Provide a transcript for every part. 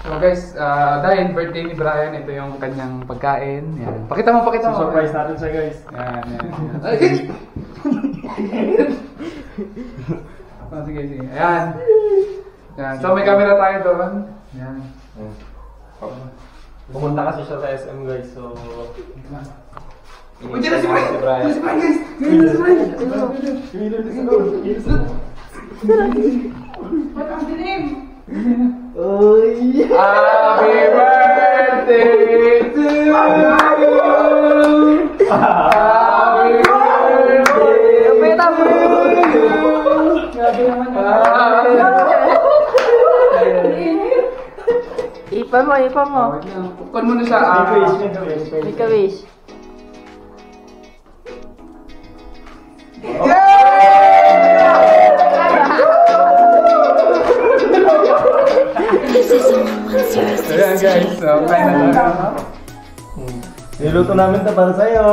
So guys, dahil birthday ni Brian, ito yung kanyang pagkain. Yan. Pakita mo. Surprise natin siya guys. Yan. Sige. Ayan. So may camera tayo doon. Yan. Pumunta kasi siya sa SM guys, so... Uy, dyan na si Brian! Dyan na si Brian! Ba't ang dilim? Happy birthday to you! Happy birthday to you! Grabe naman Ipan mo. Pukon mo na siya. Make a wish. Ayan guys, so kain na tayo. Niluto namin ito para sa'yo.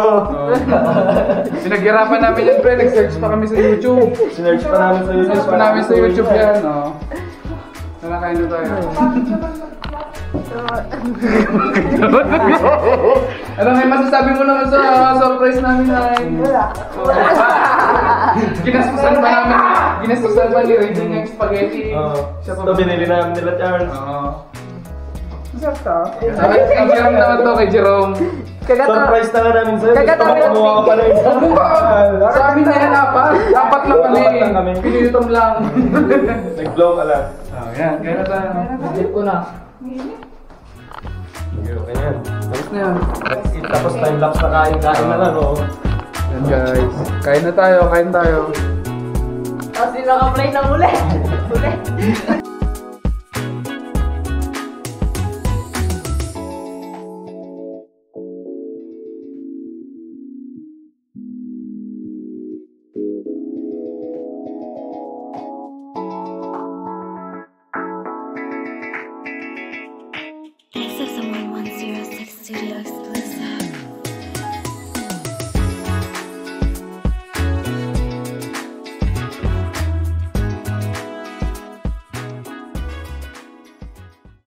Pinaghirapan namin yan, pre. Nag-search pa kami sa YouTube. Sinerch pa namin sa YouTube. Search pa namin sa YouTube yan, no? Tara, kain na tayo. Ano may masasabi mo naman sa surprise namin, Ay? Wala. Ginastusan pa ni Raiden yung spaghetti. Ito binili namin nila Charles. Masarap to. Sabi naman to kay Jerome. Surprise na nga namin sa'yo. Gusto mo kumuha ka pa na isa. Sa amin na yan, apat lang kami. Pinitom lang. Nag-blow ka lang. Yan, kaya na tayo. Dip ko na. Okay yan. Tapos na yan. Tapos time-lapse na kain na lang, no? Yan guys, kain tayo. Tapos naka-play na uli. This is a